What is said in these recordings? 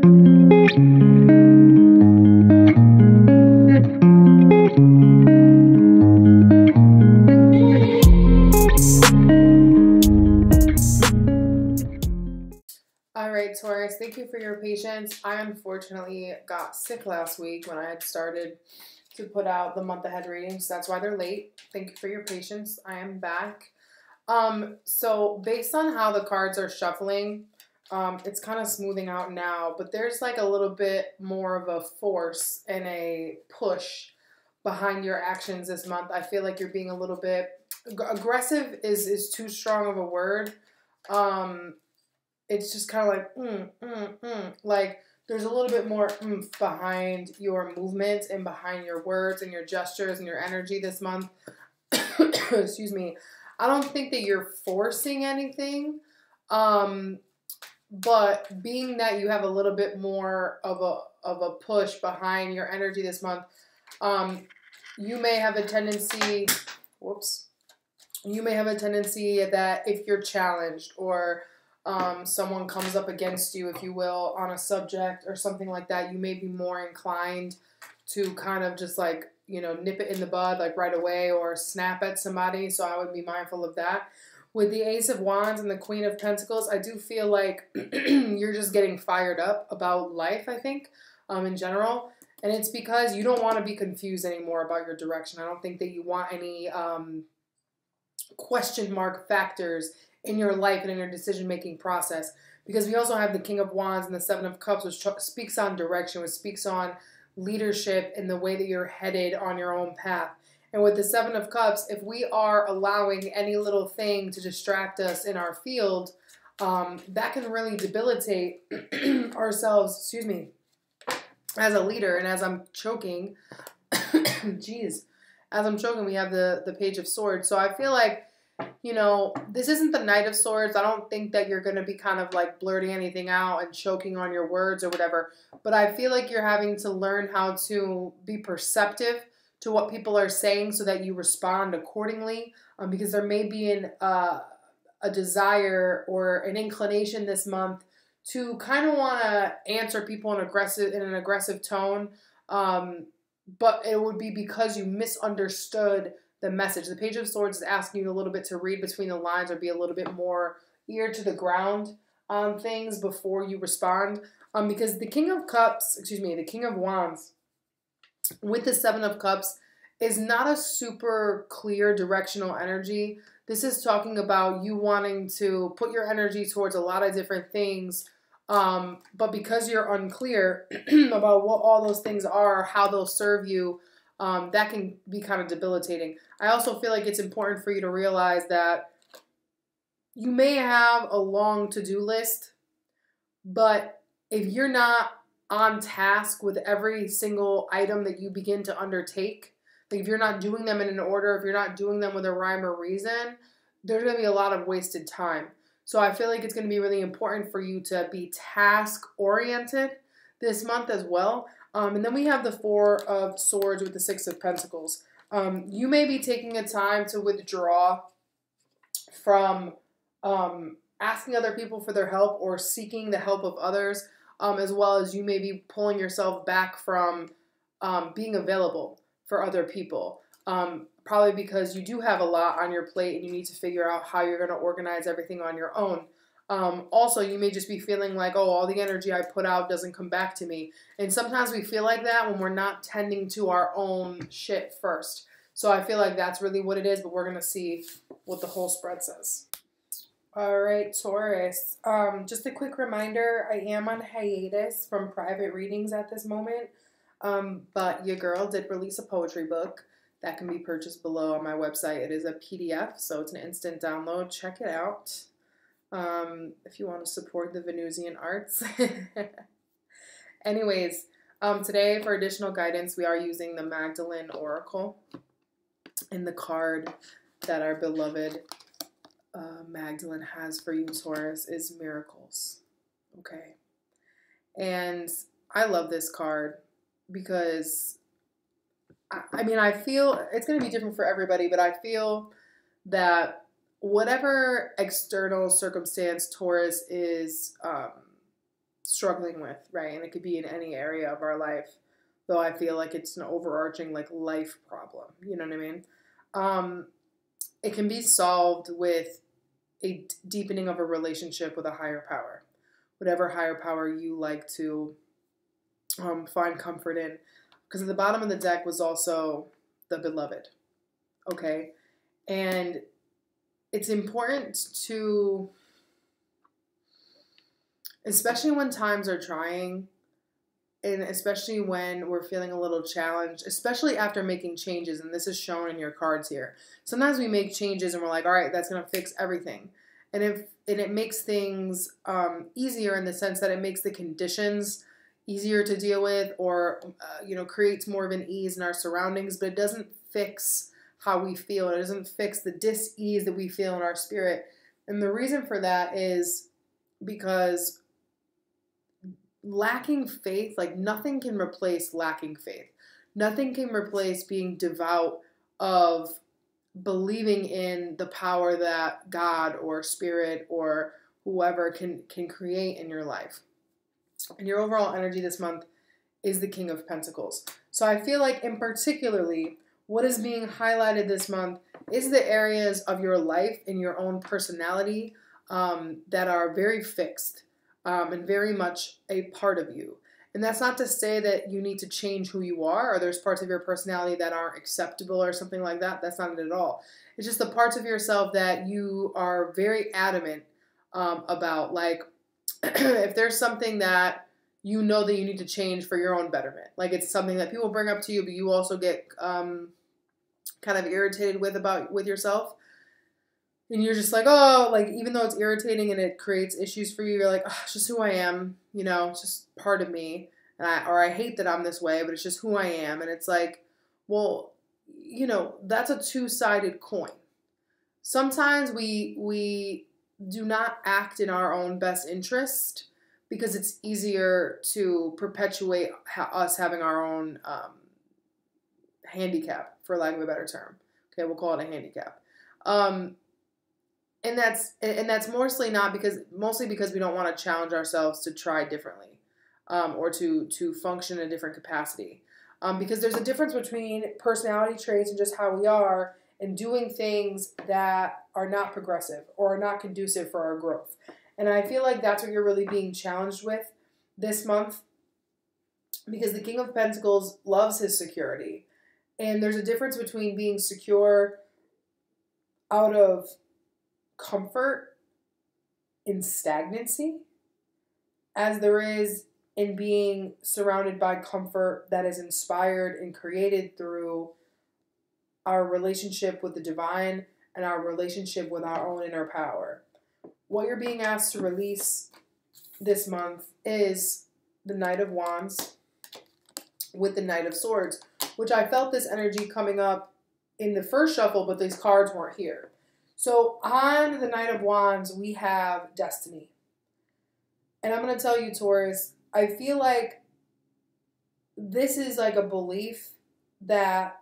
All right, Taurus, thank you for your patience. I unfortunately got sick last week when I had started to put out the month ahead readings. That's why they're late. Thank you for your patience. I am back. So based on how the cards are shuffling, it's kind of smoothing out now, but there's like a little bit more of a force and a push behind your actions this month. I feel like you're being a little bit aggressive is too strong of a word. It's just kind of like, like there's a little bit more oomph behind your movements and behind your words and your gestures and your energy this month. Excuse me. I don't think that you're forcing anything, but being that you have a little bit more of a push behind your energy this month, you may have a tendency, you may have a tendency that if you're challenged or someone comes up against you, if you will, on a subject or something like that, you may be more inclined to kind of just like, you know, nip it in the bud like right away or snap at somebody. So I would be mindful of that. With the Ace of Wands and the Queen of Pentacles, I do feel like you're just getting fired up about life, I think, in general. And it's because you don't want to be confused anymore about your direction. I don't think that you want any question mark factors in your life and in your decision-making process, because we also have the King of Wands and the Seven of Cups, which speaks on direction, which speaks on leadership and the way that you're headed on your own path. And with the Seven of Cups, if we are allowing any little thing to distract us in our field, that can really debilitate ourselves, excuse me, as a leader. And as I'm choking, geez, as I'm choking, we have the Page of Swords. So I feel like, you know, this isn't the Knight of Swords. I don't think that you're going to be kind of like blurting anything out and choking on your words or whatever. But I feel like you're having to learn how to be perceptive to what people are saying so that you respond accordingly. Because there may be a desire or an inclination this month to kind of want to answer people in an aggressive tone. But it would be because you misunderstood the message. The Page of Swords is asking you a little bit to read between the lines or be a little bit more ear to the ground on things before you respond. Because the King of Cups, excuse me, the King of Wands with the Seven of Cups is not a super clear directional energy. This is talking about you wanting to put your energy towards a lot of different things, but because you're unclear about what all those things are, how they'll serve you, that can be kind of debilitating. I also feel like it's important for you to realize that you may have a long to-do list, but if you're not on task with every single item that you begin to undertake, like if you're not doing them in an order, if you're not doing them with a rhyme or reason, there's going to be a lot of wasted time. So I feel like it's going to be really important for you to be task-oriented this month as well. And then we have the Four of Swords with the Six of Pentacles. You may be taking a time to withdraw from asking other people for their help or seeking the help of others, as well as you may be pulling yourself back from being available for other people. Probably because you do have a lot on your plate and you need to figure out how you're going to organize everything on your own. Also, you may just be feeling like, oh, all the energy I put out doesn't come back to me. And sometimes we feel like that when we're not tending to our own shit first. So I feel like that's really what it is, but we're going to see what the whole spread says. All right, Taurus. Just a quick reminder, I am on hiatus from private readings at this moment. But your girl did release a poetry book that can be purchased below on my website. It is a PDF, so it's an instant download. Check it out. If you want to support the Venusian arts. Anyways, today for additional guidance, we are using the Magdalene Oracle. And the card that our beloved Magdalene has for you, Taurus, is Miracles. Okay. And I love this card because, I mean, I feel it's going to be different for everybody, but I feel that whatever external circumstance Taurus is struggling with, right? And it could be in any area of our life, though I feel like it's an overarching like life problem. You know what I mean? It can be solved with a deepening of a relationship with a higher power, whatever higher power you like to find comfort in. Because at the bottom of the deck was also the beloved, okay? And it's important to, especially when times are trying, and especially when we're feeling a little challenged, especially after making changes, and this is shown in your cards here. Sometimes we make changes and we're like, all right, that's going to fix everything. And it makes things easier in the sense that it makes the conditions easier to deal with, or creates more of an ease in our surroundings, but it doesn't fix how we feel. It doesn't fix the dis-ease that we feel in our spirit. And the reason for that is because lacking faith, like nothing can replace lacking faith. Nothing can replace being devout of believing in the power that God or spirit or whoever can create in your life. And your overall energy this month is the King of Pentacles. So I feel like in particularly what is being highlighted this month is the areas of your life and your own personality that are very fixed and very much a part of you. And that's not to say that you need to change who you are, or there's parts of your personality that aren't acceptable or something like that. That's not it at all. It's just the parts of yourself that you are very adamant about. Like, if there's something that you know that you need to change for your own betterment, like it's something that people bring up to you, but you also get kind of irritated with yourself, and you're just like, oh, like even though it's irritating and it creates issues for you, you're like, oh, it's just who I am, it's just part of me, and I hate that I'm this way, but it's just who I am. And it's like, well, that's a two-sided coin. Sometimes we do not act in our own best interest because it's easier to perpetuate us having our own handicap, for lack of a better term. Okay, we'll call it a handicap. And that's mostly because we don't want to challenge ourselves to try differently, or to function in a different capacity. Because there's a difference between personality traits and just how we are, and doing things that are not progressive or are not conducive for our growth. And I feel like that's what you're really being challenged with this month, because the King of Pentacles loves his security. And there's a difference between being secure out of comfort in stagnancy, as there is in being surrounded by comfort that is inspired and created through our relationship with the divine and our relationship with our own inner power. What you're being asked to release this month is the Knight of Wands with the Knight of Swords, which I felt this energy coming up in the first shuffle, but these cards weren't here. So on the Knight of Wands, we have destiny. And I'm going to tell you, Taurus, I feel like this is like a belief that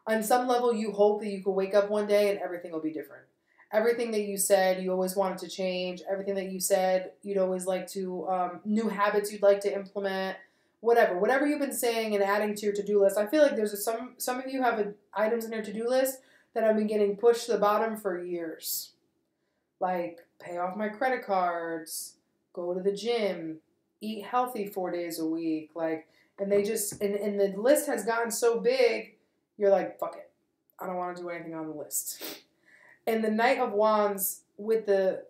on some level you hope that you could wake up one day and everything will be different. Everything that you said you always wanted to change, everything that you said you'd always like to, new habits you'd like to implement, whatever you've been saying and adding to your to-do list. I feel like there's some of you have items in your to-do list that have been getting pushed to the bottom for years. Like, pay off my credit cards, go to the gym, eat healthy 4 days a week. Like, and they just, and the list has gotten so big, you're like, fuck it. I don't want to do anything on the list. And the Knight of Wands with the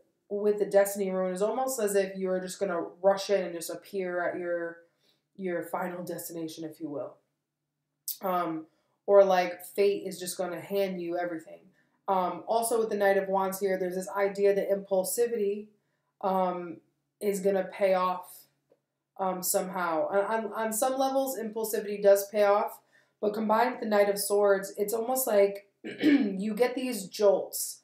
Destiny rune is almost as if you're just going to rush in and just appear at your final destination, if you will. Or like fate is just going to hand you everything. Also with the Knight of Wands here, there's this idea that impulsivity is going to pay off somehow. On some levels, impulsivity does pay off, but combined with the Knight of Swords, it's almost like you get these jolts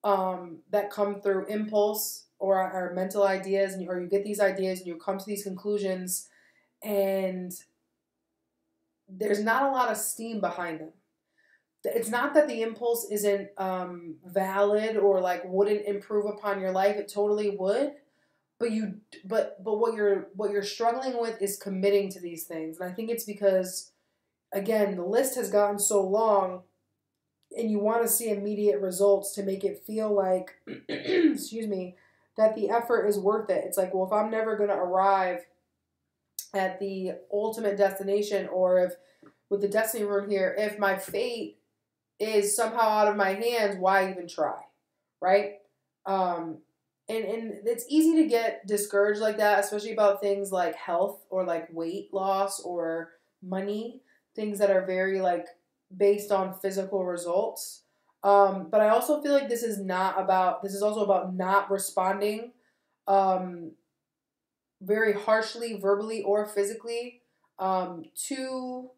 that come through impulse or mental ideas, or you get these ideas and you come to these conclusions, and there's not a lot of steam behind them. It's not that the impulse isn't valid or like wouldn't improve upon your life. It totally would. but what you're struggling with is committing to these things. And I think it's because, again, the list has gotten so long and you want to see immediate results to make it feel like, excuse me, that the effort is worth it. It's like, well, if I'm never going to arrive at the ultimate destination, or if with the destiny rune here, if my fate is somehow out of my hands, why even try? Right? And it's easy to get discouraged like that, especially about things like health or like weight loss or money, things that are very like based on physical results. But I also feel like this is also about not responding very harshly, verbally or physically, to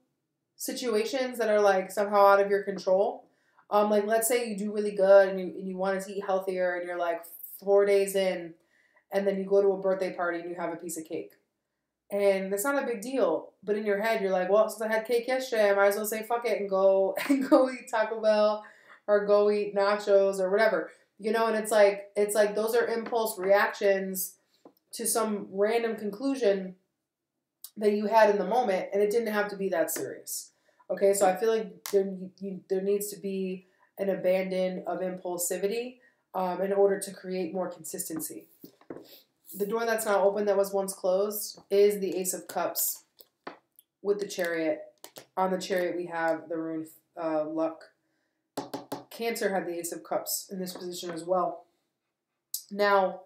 situations that are like somehow out of your control. Like let's say you do really good and you want to eat healthier and you're like 4 days in, and then you go to a birthday party and you have a piece of cake. And that's not a big deal. But in your head, you're like, well, since I had cake yesterday, I might as well say fuck it and go eat Taco Bell or go eat nachos or whatever. You know, and it's like those are impulse reactions to some random conclusion that you had in the moment, and it didn't have to be that serious. Okay, so I feel like there needs to be an abandon of impulsivity in order to create more consistency. The door that's not open that was once closed is the Ace of Cups with the Chariot. On the Chariot we have the rune Luck. Cancer had the Ace of Cups in this position as well. Now,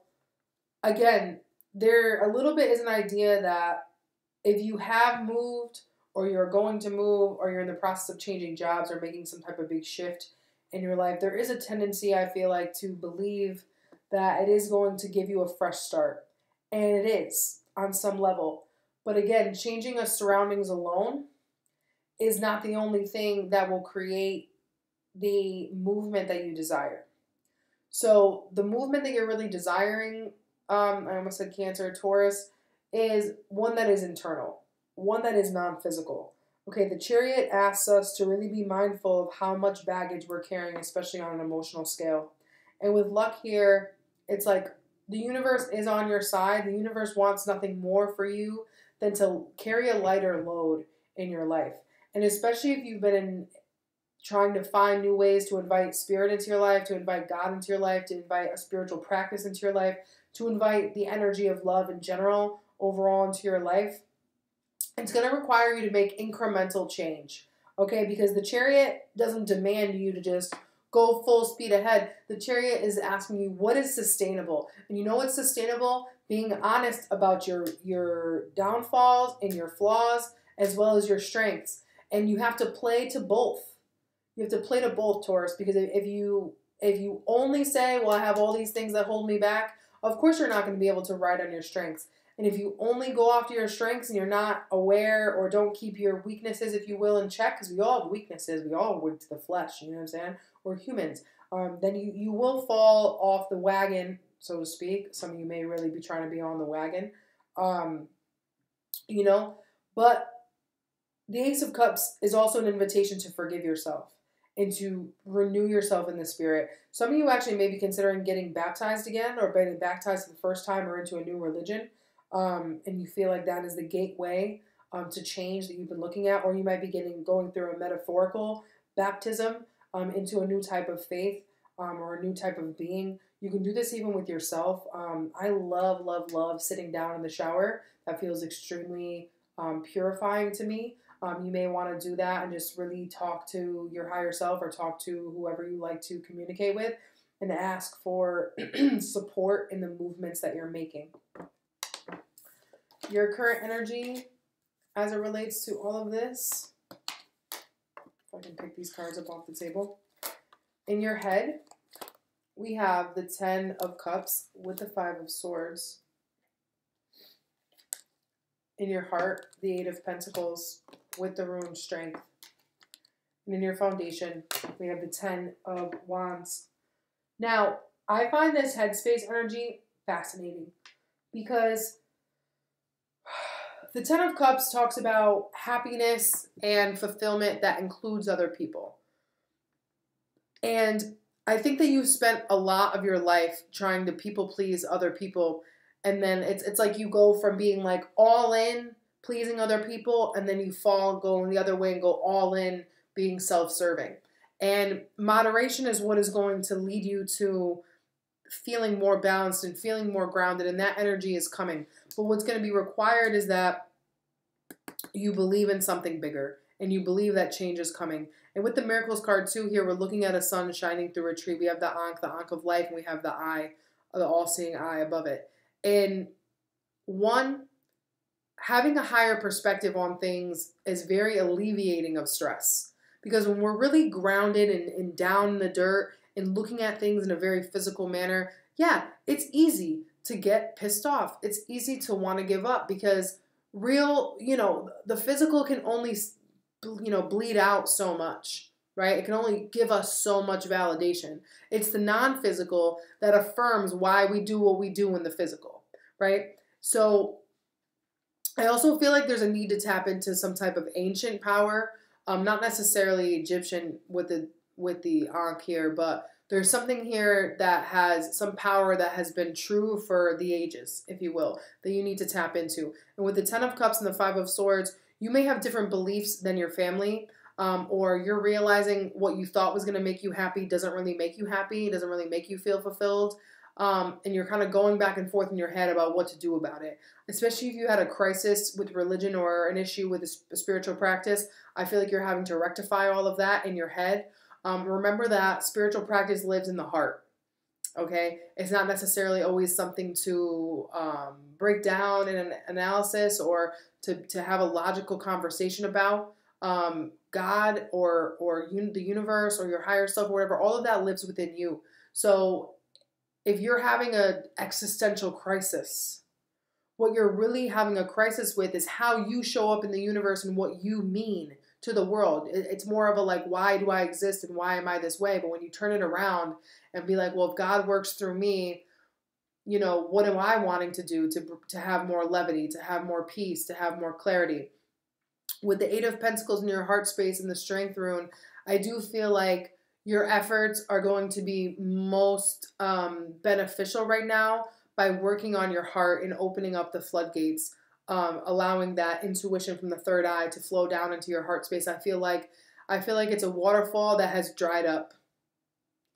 again, there a little bit is an idea that if you have moved or you're going to move or you're in the process of changing jobs or making some type of big shift in your life, there is a tendency, I feel like, to believe that it is going to give you a fresh start. And it is on some level. But again, changing a surroundings alone is not the only thing that will create the movement that you desire. So the movement that you're really desiring, I almost said Cancer, Taurus, is one that is internal, one that is non-physical. Okay, the Chariot asks us to really be mindful of how much baggage we're carrying, especially on an emotional scale. And with Luck here, it's like the universe is on your side. The universe wants nothing more for you than to carry a lighter load in your life. And especially if you've been trying to find new ways to invite spirit into your life, to invite God into your life, to invite a spiritual practice into your life, to invite the energy of love in general overall into your life, it's going to require you to make incremental change, okay? Because the Chariot doesn't demand you to just go full speed ahead. The Chariot is asking you what is sustainable. And you know what's sustainable? Being honest about your downfalls and your flaws as well as your strengths. And you have to play to both. You have to play to both, Taurus, because if you only say, well, I have all these things that hold me back, of course you're not going to be able to ride on your strengths. And if you only go after your strengths and you're not aware or don't keep your weaknesses, if you will, in check, because we all have weaknesses, we all weak to the flesh, you know what I'm saying? We're humans. Then you will fall off the wagon, so to speak. Some of you may really be trying to be on the wagon, you know. But the Ace of Cups is also an invitation to forgive yourself and to renew yourself in the spirit. Some of you actually may be considering getting baptized again or getting baptized for the first time or into a new religion. And you feel like that is the gateway to change that you've been looking at, or you might be going through a metaphorical baptism into a new type of faith or a new type of being. You can do this even with yourself. I love, love, love sitting down in the shower. That feels extremely purifying to me. You may want to do that and just really talk to your higher self or talk to whoever you like to communicate with and ask for support in the movements that you're making. Your current energy as it relates to all of this, if I can pick these cards up off the table. In your head, we have the 10 of Cups with the 5 of Swords. In your heart, the 8 of Pentacles with the rune Strength. And in your foundation, we have the 10 of Wands. Now, I find this headspace energy fascinating because the 10 of Cups talks about happiness and fulfillment that includes other people. And I think that you spent a lot of your life trying to people please other people And then it's like you go from being like all in, pleasing other people, and then you fall going the other way and go all in, being self-serving. And moderation is what is going to lead you to feeling more balanced and feeling more grounded, and that energy is coming. But what's going to be required is that you believe in something bigger, and you believe that change is coming. And with the Miracles card too, here we're looking at a sun shining through a tree. We have the Ankh of life, and we have the eye, the all-seeing eye above it. And one, having a higher perspective on things is very alleviating of stress. Because when we're really grounded and down in the dirt and looking at things in a very physical manner, yeah, it's easy to get pissed off. It's easy to want to give up because the physical can only, bleed out so much, right? It can only give us so much validation. It's the non-physical that affirms why we do what we do in the physical, right? So I also feel like there's a need to tap into some type of ancient power, not necessarily Egyptian with the Ankh here, but there's something here that has some power that has been true for the ages, if you will, that you need to tap into. And with the Ten of Cups and the Five of Swords, you may have different beliefs than your family, or you're realizing what you thought was going to make you happy doesn't really make you happy, doesn't really make you feel fulfilled, and you're kind of going back and forth in your head about what to do about it. Especially if you had a crisis with religion or an issue with a spiritual practice, I feel like you're having to rectify all of that in your head. Remember that spiritual practice lives in the heart, okay? It's not necessarily always something to break down in an analysis or to have a logical conversation about. God or the universe or your higher self or whatever, all of that lives within you. So if you're having an existential crisis, what you're really having a crisis with is how you show up in the universe and what you mean to the world. It's more of a like, why do I exist and why am I this way? But when you turn it around and be like, well, if God works through me, what am I wanting to do to have more levity, to have more peace, to have more clarity? With the Eight of Pentacles in your heart space and the Strength rune, I do feel like your efforts are going to be most beneficial right now by working on your heart and opening up the floodgates, allowing that intuition from the third eye to flow down into your heart space. I feel like it's a waterfall that has dried up,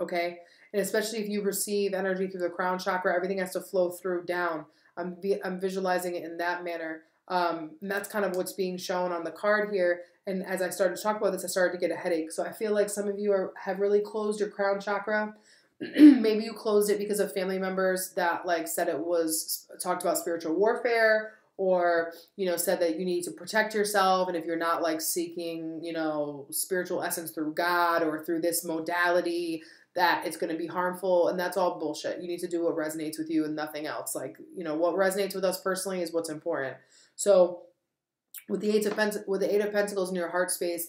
okay? And especially if you receive energy through the crown chakra, everything has to flow through down. I'm visualizing it in that manner. And that's kind of what's being shown on the card here. And as I started to talk about this, I started to get a headache. So I feel like some of you have really closed your crown chakra. Maybe you closed it because of family members that said it was talked about spiritual warfare, or said that you need to protect yourself, and if you're not seeking spiritual essence through God or through this modality, that it's going to be harmful. And that's all bullshit. You need to do what resonates with you and nothing else. What resonates with us personally is what's important. So with the Eight of Pentacles in your heart space,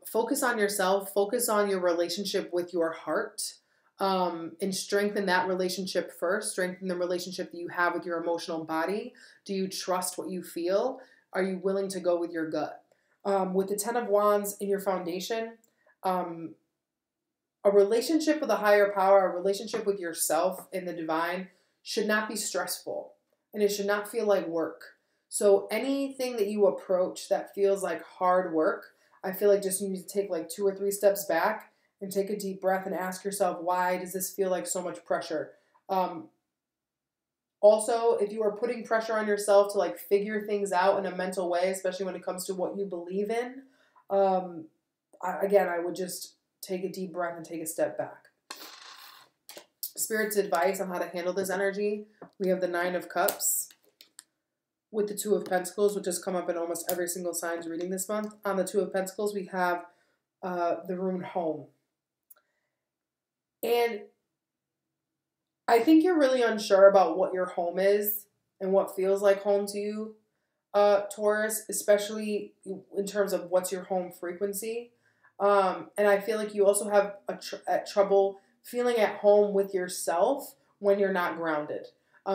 focus on yourself, focus on your relationship with your heart, and strengthen that relationship first. Strengthen the relationship that you have with your emotional body. Do you trust what you feel? Are you willing to go with your gut? With the Ten of Wands in your foundation, a relationship with a higher power, a relationship with yourself in the divine should not be stressful, and it should not feel like work. So anything that you approach that feels like hard work, I feel like just you need to take 2 or 3 steps back and take a deep breath and ask yourself, why does this feel like so much pressure? Also, if you are putting pressure on yourself to figure things out in a mental way, especially when it comes to what you believe in, I would just take a deep breath and take a step back. Spirit's advice on how to handle this energy. We have the Nine of Cups with the Two of Pentacles, which has come up in almost every single sign's reading this month. On the Two of Pentacles, we have the rune home. And I think you're really unsure about what your home is and what feels like home to you, Taurus, especially in terms of what's your home frequency. And I feel like you also have trouble feeling at home with yourself when you're not grounded.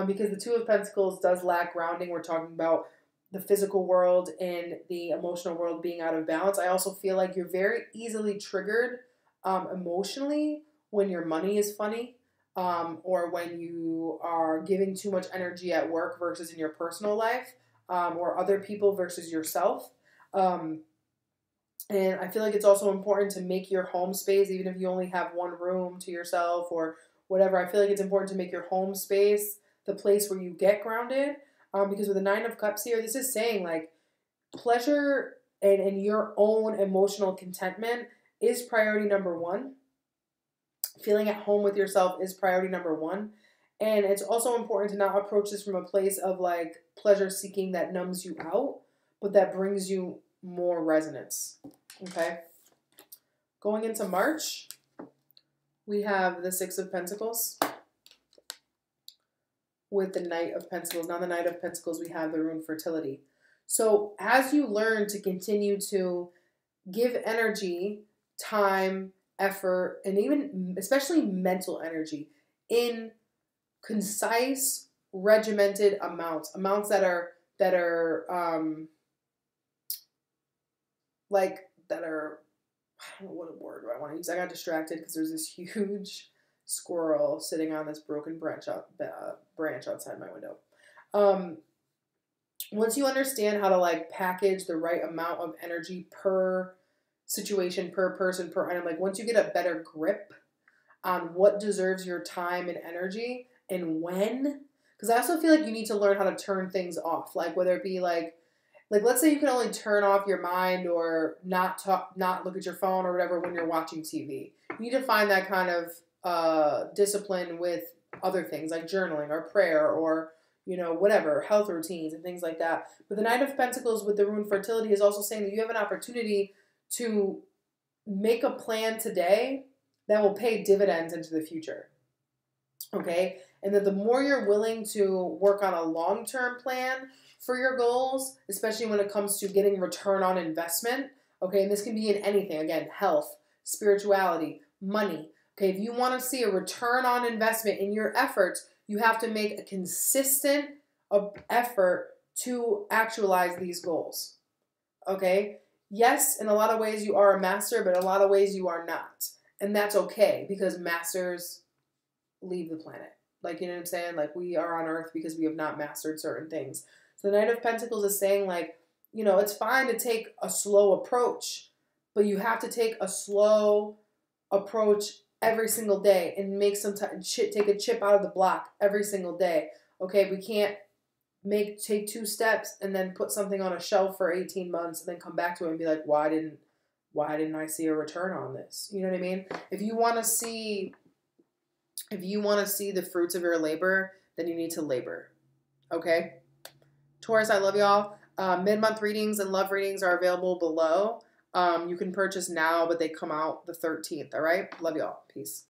Because the Two of Pentacles does lack grounding. We're talking about the physical world and the emotional world being out of balance. I also feel like you're very easily triggered emotionally when your money is funny. or when you are giving too much energy at work versus in your personal life, or other people versus yourself. And I feel like it's also important to make your home space, even if you only have one room to yourself or whatever. I feel like it's important to make your home space the place where you get grounded. Because with the Nine of Cups here, this is saying like pleasure and your own emotional contentment is priority number one. Feeling at home with yourself is priority number one. And it's also important to not approach this from a place of like pleasure seeking that numbs you out, but that brings you more resonance. Okay. Going into March, we have the Six of Pentacles with the Knight of Pentacles. Now the Knight of Pentacles, we have the rune fertility. So as you learn to continue to give energy, time, effort, and even especially mental energy in concise, regimented amounts that are I don't know what word do I want to use. I got distracted because there's this huge squirrel sitting on this broken branch outside my window. Once you understand how to like package the right amount of energy per situation, per person, per item, like once you get a better grip on what deserves your time and energy and when, because I also feel like you need to learn how to turn things off, like whether it be like let's say you can only turn off your mind or not look at your phone or whatever when you're watching TV. You need to find that kind of discipline with other things like journaling or prayer or, you know, whatever, health routines and things like that. But the Knight of Pentacles with the rune fertility is also saying that you have an opportunity to make a plan today that will pay dividends into the future. Okay? And that the more you're willing to work on a long-term plan for your goals, especially when it comes to getting return on investment, okay, and this can be in anything, again, health, spirituality, money, okay, if you want to see a return on investment in your efforts, you have to make a consistent effort to actualize these goals, okay? Yes, in a lot of ways you are a master, but in a lot of ways you are not, and that's okay, because masters leave the planet. Like, you know what I'm saying? Like, we are on Earth because we have not mastered certain things. So the Knight of Pentacles is saying, like, you know, it's fine to take a slow approach, but you have to take a slow approach every single day and make take a chip out of the block every single day. Okay, we can't take 2 steps and then put something on a shelf for 18 months and then come back to it and be like, why didn't I see a return on this? You know what I mean? If you want to see the fruits of your labor, then you need to labor. Okay? Taurus, I love y'all. Mid-month readings and love readings are available below. You can purchase now, but they come out the 13th, all right? Love y'all. Peace.